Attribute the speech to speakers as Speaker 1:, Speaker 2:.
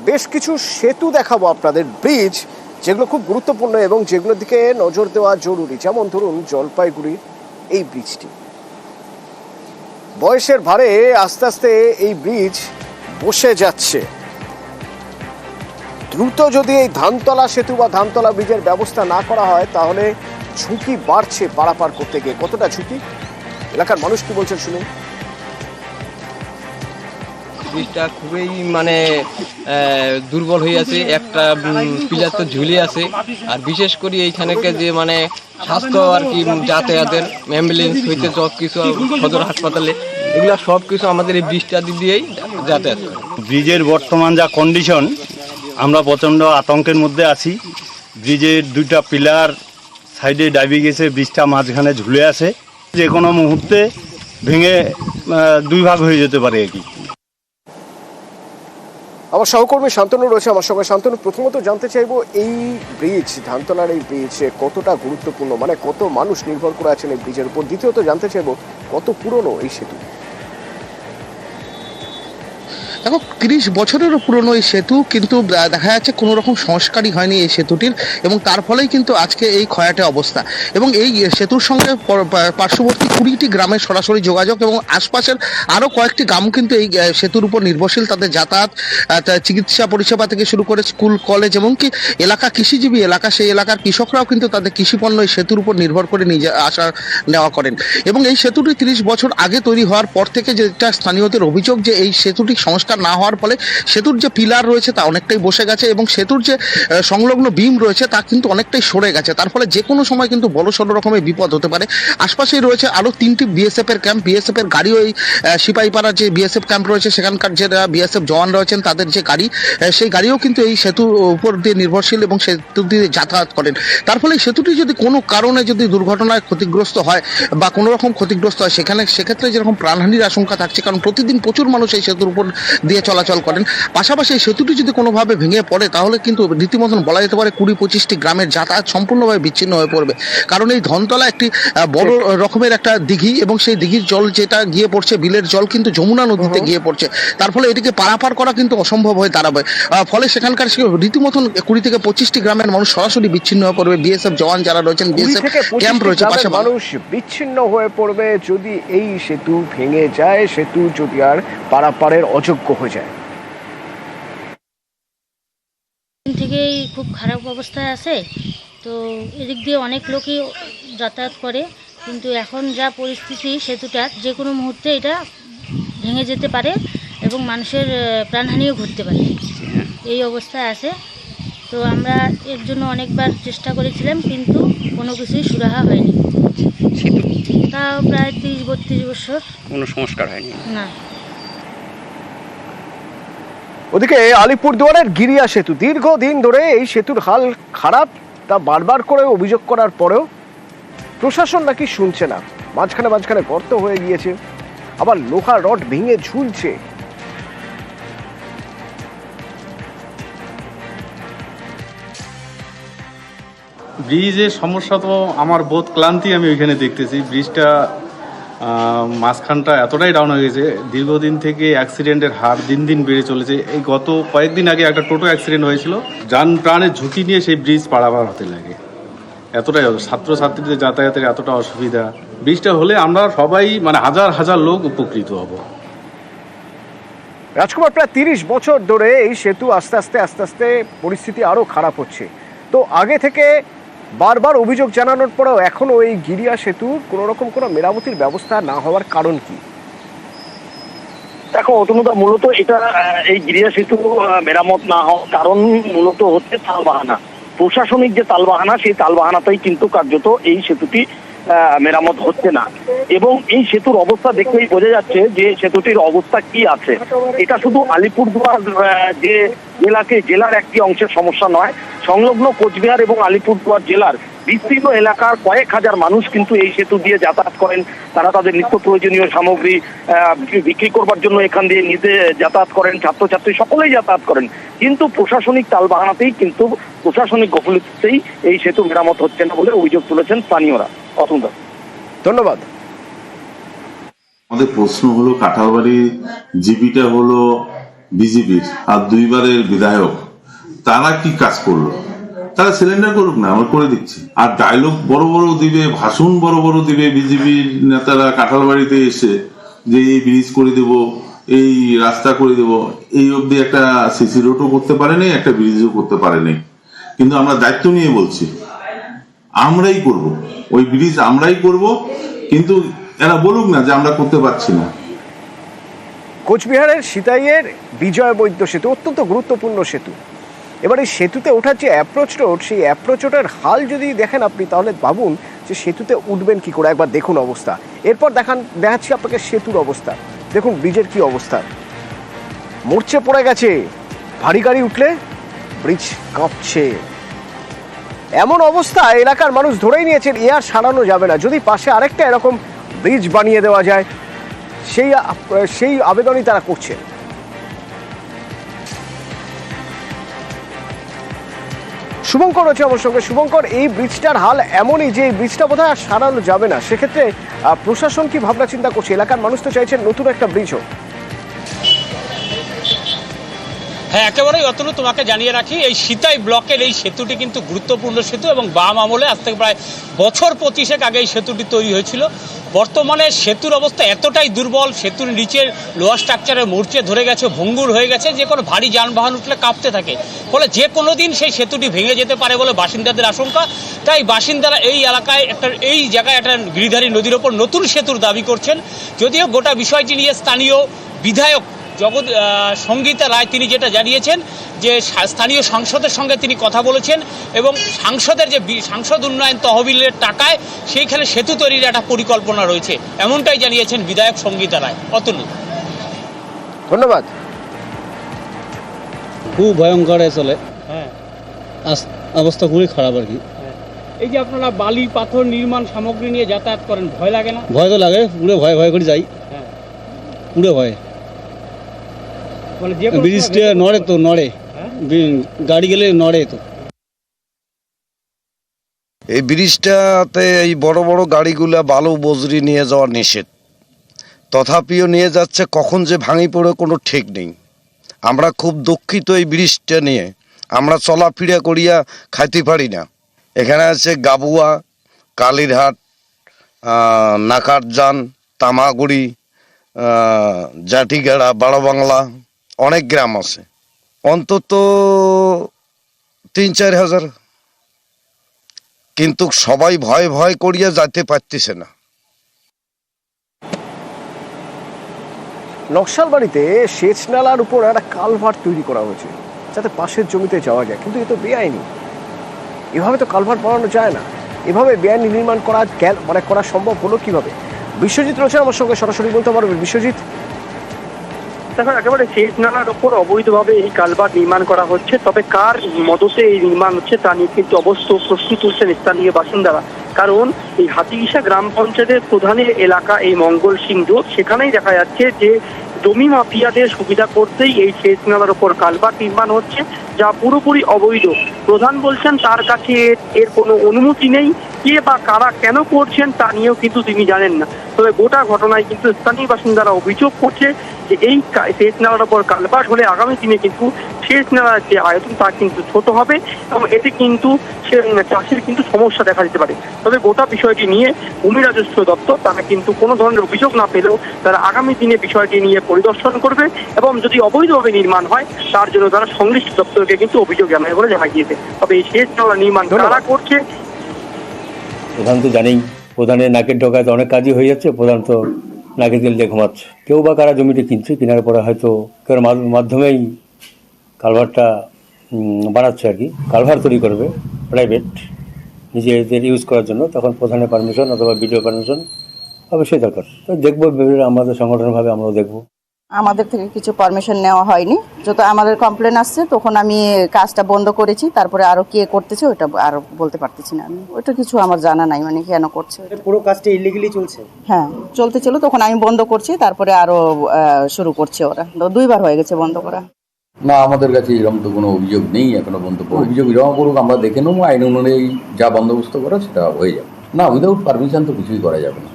Speaker 1: বেশ কিছু সেতু দেখাবো আপনাদের, ব্রিজ যেগুলো খুব গুরুত্বপূর্ণ এবং যেগুলোর দিকে নজর দেওয়া জরুরি। যেমন ধরুন জলপাইগুড়ির এই ব্রিজটি, বয়সের ভারে আস্তে আস্তে এই ব্রিজ বসে যাচ্ছে। দ্রুত যদি এই ধানতলা সেতু বা ধানতলা ব্রিজের ব্যবস্থা না করা হয় তাহলে ঝুঁকি বাড়ছে পারাপার করতে গিয়ে। কতটা ঝুঁকি, এলাকার মানুষ কি বলছেন শুনুন।
Speaker 2: ব্রিজটা খুবই দুর্বল হয়ে আছে, একটা পিলার তো ঝুলে আছে। আর বিশেষ করে এইখানেকে যে স্বাস্থ্য আর কি যাতায়াতের অ্যাম্বুলেন্স হইতে সব কিছু সদর হাসপাতালে এগুলো সব কিছু আমাদের এই ব্রিজটা দিয়েই যাতায়াত করে।
Speaker 3: ব্রিজের বর্তমান যা কন্ডিশন, আমরা প্রচণ্ড আতঙ্কের মধ্যে আছি। ব্রিজের দুইটা পিলার সাইডে ডাইবে গেছে, ব্রিজটা মাঝখানে ঝুলে আছে, যে কোনো মুহূর্তে ভেঙে দুই ভাগ হয়ে যেতে পারে আর কি।
Speaker 1: আমার সহকর্মী শান্তনু রয়েছে আমার সঙ্গে। শান্তনু, প্রথমত জানতে চাইবো এই ব্রিজ, ধানতলার এই ব্রিজ কতটা গুরুত্বপূর্ণ, কত মানুষ নির্ভর করে আছেন এই ব্রিজের উপর। দ্বিতীয়ত জানতে চাইবো কত পুরনো এই সেতু।
Speaker 4: দেখো, 30 বছরেরও পুরনো এই সেতু, কিন্তু দেখা যাচ্ছে কোনো রকম সংস্কারই হয়নি এই সেতুটির, এবং তার ফলেই কিন্তু আজকে এই ক্ষয়াটে অবস্থা। এবং এই সেতুর সঙ্গে পার্শ্ববর্তী 20টি গ্রামের সরাসরি যোগাযোগ, এবং আশপাশের আরও কয়েকটি গ্রাম কিন্তু এই সেতুর উপর নির্ভরশীল। তাদের যাতায়াত, চিকিৎসা পরিষেবা থেকে শুরু করে স্কুল, কলেজ, এবং কি এলাকা কৃষিজীবী এলাকা, সেই এলাকার কৃষকরাও কিন্তু তাদের কৃষিপণ্য এই সেতুর উপর নির্ভর করে নিজে আসা নেওয়া করেন। এবং এই সেতুটি 30 বছর আগে তৈরি হওয়ার পর থেকে যেটা স্থানীয়দের অভিযোগ, যে এই সেতুটি সংস্কার না হওয়ার ফলে সেতুর যে পিলার রয়েছে তা অনেকটাই বসে গেছে, এবং সেতুর যে সংলগ্ন বিম রয়েছে তা কিন্তু অনেকটাই সরে গেছে। তার ফলে যে কোনো সময় কিন্তু বড়সড় রকমের বিপদ হতে পারে। আশপাশেই রয়েছে আরও 3টি বিএসএফ এর ক্যাম্প, বিএসএফ এর গাড়িও এই সিপাহীপাড়ার যে বিএসএফ ক্যাম্প রয়েছে সেখানকার যে বিএসএফ জওয়ান রয়েছেন তাদের যে গাড়ি, সেই গাড়িও কিন্তু এই সেতুর উপর দিয়ে নির্ভরশীল এবং সেতু দিয়ে যাতায়াত করেন। তার ফলে সেতুটি যদি কোনো কারণে যদি দুর্ঘটনায় ক্ষতিগ্রস্ত হয় বা কোনো রকম ক্ষতিগ্রস্ত হয়, সেক্ষেত্রে যেরকম প্রাণহানির আশঙ্কা থাকছে, কারণ প্রতিদিন প্রচুর মানুষ এই সেতুর উপর দিয়ে চলাচল করেন। পাশাপাশি এই সেতুটি যদি কোনোভাবে ভেঙে পড়ে তাহলে কিন্তু রীতিমতন বলা যেতে পারে 20-25টি গ্রামের যাতায়াত সম্পূর্ণভাবে বিচ্ছিন্ন হয়ে পড়বে। কারণ এই ধনতলা একটি বড় রকমের একটা দিঘি, এবং সেই দিঘির জল যেটা গিয়ে পড়ছে, বিলের জল কিন্তু যমুনা নদীতে গিয়ে পড়ছে। তার ফলে এটিকে পারাপার করা কিন্তু অসম্ভব হয়ে দাঁড়াবে। ফলে সেখানকার রীতিমতন 20 থেকে 25টি গ্রামের মানুষ সরাসরি বিচ্ছিন্ন হয়ে পড়বে। বিএসএফ জওয়ান যারা রয়েছেন, বিএসএফ ক্যাম্প রয়েছে, পাশাপাশি
Speaker 1: মানুষ বিচ্ছিন্ন হয়ে পড়বে যদি এই সেতু ভেঙে যায়, সেতু যদি আর পারাপারের অযোগ্য হয়ে যায়।
Speaker 5: থেকেই খুব খারাপ অবস্থায় আছে, তো এদিক দিয়ে অনেক লোকই যাতায়াত করে, কিন্তু এখন যা পরিস্থিতি সেতুটার যে কোনো মুহূর্তে এটা ভেঙে যেতে পারে এবং মানুষের প্রাণহানিও ঘটতে পারে, এই অবস্থায় আছে। তো আমরা এর জন্য অনেকবার চেষ্টা করেছিলাম, কিন্তু কোনো কিছুই সুরাহা হয়নি। তাও প্রায় 30-32 বছর
Speaker 6: কোনো সংস্কার হয়নি
Speaker 5: না।
Speaker 1: ওদিকে আলিপুরদুয়ারের গিরিয়া সেতু, দীর্ঘদিন ধরে এই সেতুর হাল খারাপ, তা বারবার করে অভিযোগ করার পরেও প্রশাসন নাকি শুনছে না। মাঝখানে গর্ত হয়ে গিয়েছে, আবার লোহা রড ভেঙে ঝুলছে।
Speaker 7: ব্রিজের সমস্যা তো আমার বোধ ক্লান্তি আমি ওইখানে দেখতেছি। ব্রিজটা মাঝখানটা এতটাই ডাউন হয়ে গেছে, দীর্ঘদিন থেকে অ্যাক্সিডেন্টের হার দিন দিন বেড়ে চলেছে। এই গত কয়েকদিন আগে একটা টোটো অ্যাক্সিডেন্ট হয়েছিল, যান প্রাণের ঝুঁকি নিয়ে সেই ব্রিজ পারাপার হতে লাগে। এতটাই ছাত্রছাত্রীদের যাতায়াতের এতটা অসুবিধা। ব্রিজটা হলে আমরা সবাই হাজার হাজার লোক উপকৃত হব।
Speaker 1: রাজকুমার, প্রায় 30 বছর ধরে এই সেতু আস্তে আস্তে পরিস্থিতি আরো খারাপ হচ্ছে। তো আগে থেকে বারবার অভিযোগ জানানোর পরেও এখনো এই গিরিয়া সেতুর কোনো রকম কোনো মেরামতির ব্যবস্থা না হওয়ার কারণ কি?
Speaker 6: দেখো অতনুদা, মূলত এটা এই গিরিয়া সেতু মেরামত না হওয়ার কারণ মূলত হচ্ছে তালবাহানা। প্রশাসনিক যে তালবাহানা, সেই তালবাহানাতেই কিন্তু কার্যত এই সেতুটি মেরামত হচ্ছে না। এবং এই সেতুর অবস্থা দেখলেই বোঝা যাচ্ছে যে সেতুটির অবস্থা কি আছে। এটা শুধু আলিপুরদুয়ার যে জেলার একটি অংশের সমস্যা নয়, সংলগ্ন কোচবিহার এবং আলিপুরদুয়ার জেলার বিস্তীর্ণ এলাকার কয়েক হাজার মানুষ কিন্তু এই সেতু দিয়ে যাতায়াত করেন। তারা তাদের নিত্য প্রয়োজনীয় সামগ্রী বিক্রি করবার জন্য এখান দিয়ে নিজে যাতায়াত করেন, ছাত্রছাত্রী সকলেই যাতায়াত করেন। কিন্তু প্রশাসনিক তালবাহানাতেই, কিন্তু প্রশাসনিক গাফিলতিতেই এই সেতু মেরামত হচ্ছে না বলে অভিযোগ তুলেছেন স্থানীয়রা। অতনুদা,
Speaker 1: ধন্যবাদ।
Speaker 8: আমাদের প্রশ্ন হলো, কাঁঠালবাড়ি জিপিটা হলো বিজেপির আর 2 বারের বিধায়ক, তারা কি কাজ করলো? তারা সিলিন্ডার করুক না, আমরা করে দিচ্ছি। আর ডায়লগ বড় বড় দিবে, ভাষণ বড় বড় দিবে বিজেপির নেতারা কাঁঠালবাড়িতে এসে, যে এই ব্রিজ করে দেব, এই রাস্তা করে দেব। এই অবধি একটা সিসি রোডও করতে পারেনি, একটা ব্রিজও করতে পারেনি। কিন্তু আমরা দায়িত্ব নিয়ে বলছি, আমরাই করব, ওই ব্রিজ আমরাই করব। কিন্তু এরা বলুক না যে আমরা করতে পারছি না।
Speaker 1: কোচবিহারের সিতাইয়ের বিজয় বৈদ্য সেতু অত্যন্ত গুরুত্বপূর্ণ সেতু। এবার এই সেতুতে ওঠার যে অ্যাপ্রোচ রোড, সেই অ্যাপ্রোচ রোডের হাল যদি দেখেন আপনি, তাহলে ভাবুন যে সেতুতে উঠবেন কি করে। একবার দেখুন অবস্থা, এরপর দেখাচ্ছি আপনাকে সেতুর অবস্থা। দেখুন ব্রিজের কি অবস্থা, মরচে পড়ে গেছে। ভারী গাড়ি উঠলে ব্রিজ কাঁপছে, এমন অবস্থা এলাকার মানুষ ধরেই নিয়েছেন এ আর সারানো যাবে না। যদি পাশে আরেকটা এরকম ব্রিজ বানিয়ে দেওয়া যায়, সেই আবেদনই তারা করছে। শুভঙ্কর রয়েছে আমার সঙ্গে। শুভঙ্কর, এই ব্রিজটার হাল এমনই যে এই ব্রিজটা বোধহয় আর সারানো যাবে না। সেক্ষেত্রে প্রশাসন কি ভাবনা চিন্তা করছে? এলাকার মানুষ তো চাইছেন নতুন একটা ব্রিজ হোক।
Speaker 9: হ্যাঁ, একেবারেই অতনু, তোমাকে জানিয়ে রাখি, এই সিতাই ব্লকের এই সেতুটি কিন্তু গুরুত্বপূর্ণ সেতু এবং বাম আমলে আজ থেকে প্রায় বছর 25 আগে এই সেতুটি তৈরি হয়েছিল। বর্তমানে সেতুর অবস্থা এতটাই দুর্বল, সেতুর নিচের লোহার স্ট্রাকচারে মরচে ধরে গেছে, ভঙ্গুর হয়ে গেছে, যে কোনো ভারী যানবাহন উঠলে কাঁপতে থাকে। ফলে যে কোনো দিন সেই সেতুটি ভেঙে যেতে পারে বলে বাসিন্দাদের আশঙ্কা। তাই বাসিন্দারা এই এলাকায় এই জায়গায় একটা গিরিধারী নদীর ওপর নতুন সেতুর দাবি করছেন। যদিও গোটা বিষয়টি নিয়ে স্থানীয় বিধায়ক সঙ্গীতা রায় তিনি যেটা জানিয়েছেন যে স্থানীয় সাংসদের সঙ্গে তিনি কথা বলেছেন এবং সাংসদের যে সাংসদ উন্নয়ন তহবিলের টাকায় সেইখানে সেতু তৈরির একটা পরিকল্পনা রয়েছে, এমনটাই জানিয়েছেন বিধায়ক সঙ্গীতা রায়। অতনু,
Speaker 1: ধন্যবাদ।
Speaker 10: খুব ভয়ঙ্কর চলে,
Speaker 9: হ্যাঁ,
Speaker 10: অবস্থা খুবই খারাপ আর কি।
Speaker 9: এই যে আপনারা বালি পাথর নির্মাণ সামগ্রী নিয়ে যাতায়াত করেন, ভয় লাগে না?
Speaker 10: ভয় তো লাগে, পুরো ভয় ভয় করে যাই,
Speaker 9: হ্যাঁ,
Speaker 10: পুরো ভয়।
Speaker 9: মানে যে
Speaker 10: ব্রিজটা নড়ে তো, নড়ে, গাড়ি গেলে নড়ে তো।
Speaker 11: এই ব্রিজটাতে এই বড় বড় গাড়িগুলা বালু বজরি নিয়ে যাওয়া নিষেধ, তথাপিও নিয়ে যাচ্ছে, কখন যে ভাঙি পড়ে কোনো ঠিক নেই। আমরা খুব দুঃখিত এই ব্রিজটা নিয়ে, আমরা চলাফেরা করিয়া খাইতে পারি না। এখানে আছে গাবুয়া, কালীরহাট, নাকারজান, তামাগুড়ি, জাটিগাড়া, বড় বাংলা, অনেক গ্রাম আছে, অন্তত 3-4 হাজার। কিন্তু সবাই ভয় ভয় করিয়া যাইতে পারতেছে না।
Speaker 1: নকশালবাড়িতে সেচ নালার উপর একটা কালভার্ট তৈরি করা হয়েছে যাতে পাশের জমিতে যাওয়া যায়, কিন্তু এ তো বেআইনি। এভাবে তো কালভার্ট বানানো যায় না। এভাবে বেআইনি নির্মাণ করা সম্ভব হলো কিভাবে? বিশ্বজিৎ রয়েছে আমার সঙ্গে, সরাসরি বলতে পারবে। বিশ্বজিৎ,
Speaker 6: দেখো, একেবারে সেচ নালার ওপর অবৈধভাবে এই কালভার্ট নির্মাণ করা হচ্ছে। তবে কার মদতে এই নির্মাণ হচ্ছে তা নিয়ে কিন্তু অবশ্য প্রশ্ন তুলছেন স্থানীয় বাসিন্দারা। কারণ এই হাতিঘিসা গ্রাম পঞ্চায়েতের প্রধানের এলাকা এই মঙ্গল সিংহ, সেখানেই দেখা যাচ্ছে যে জমি মাফিয়াদের সুবিধা করতেই এই সেচ নালার ওপর কালভার্ট নির্মাণ হচ্ছে, যা পুরোপুরি অবৈধ। প্রধান বলছেন তার কাছে এর কোনো অনুমতি নেই, কে বা কারা কেন করছেন তা নিয়েও কিন্তু তিনি জানেন না। তবে গোটা ঘটনায় কিন্তু স্থানীয় বাসিন্দারা অভিযোগ করছে যে এই সেচ নালার ওপর কালভার্ট হলে আগামী দিনে কিন্তু সেচ নালার যে আয়তন তা কিন্তু ছোট হবে এবং এতে কিন্তু চাষের কিন্তু সমস্যা দেখা দিতে পারে। তবে গোটা বিষয়টি নিয়ে ভূমি রাজস্ব দপ্তর তারা কিন্তু কোনো ধরনের অভিযোগ না পেলেও তারা আগামী দিনে বিষয়টি নিয়ে পরিদর্শন করবে এবং যদি অবৈধভাবে নির্মাণ হয় তার জন্য তারা সংশ্লিষ্ট দপ্তরকে কিন্তু অভিযোগ জানাবে বলে জানা গিয়েছে। তবে এই সেচ নালা নির্মাণ কারা করছে?
Speaker 10: প্রধান তো জানেই, প্রধানের নাকের ডগায় অনেক কাজই হয়ে যাচ্ছে, প্রধান তো নাকের তেল দিয়ে ঘুমাচ্ছে। কেউ বা কারা জমিটি কিনছে, কেনার পরে হয়তো কেউ মাধ্যমেই কালভার্টটা বানাচ্ছে আর কি। কালভার্ট তৈরি করবে প্রাইভেট, নিজেদের ইউজ করার জন্য, তখন প্রধানের পারমিশন অথবা বিডিও পারমিশন অবশ্যই দরকার। তো দেখবো, আমাদের সংগঠনভাবে আমরাও দেখবো।
Speaker 12: আমাদের থেকে কিছু পারমিশন নেওয়া হয়নি। যত আমাদের কমপ্লেন আসছে তখন আমি কাজটা বন্ধ করেছি। তারপরে আরো কে করতেছে ওটা আরো বলতে পারতেছি না আমি, ওটা কিছু আমার জানা নাই, মানে কেন করছে।
Speaker 10: পুরো কাজটা ইলিগালি চলছে?
Speaker 12: হ্যাঁ, চলতে ছিল, তখন আমি বন্ধ করছি, তারপরে আরো শুরু করছে ওরা। 2 বার হয়ে গেছে বন্ধ করা।
Speaker 13: না, আমাদের কাছে এরকম তো কোনো অভিযোগ নেই এখনো পর্যন্ত। অভিযোগ জমা করুক, আমরা দেখে নেবো, আইন অনুযায়ী যা বন্দোবস্ত করা সেটা হয়ে যাবে। না, উইদাউট পারমিশন তো কিছুই করা যাবে না।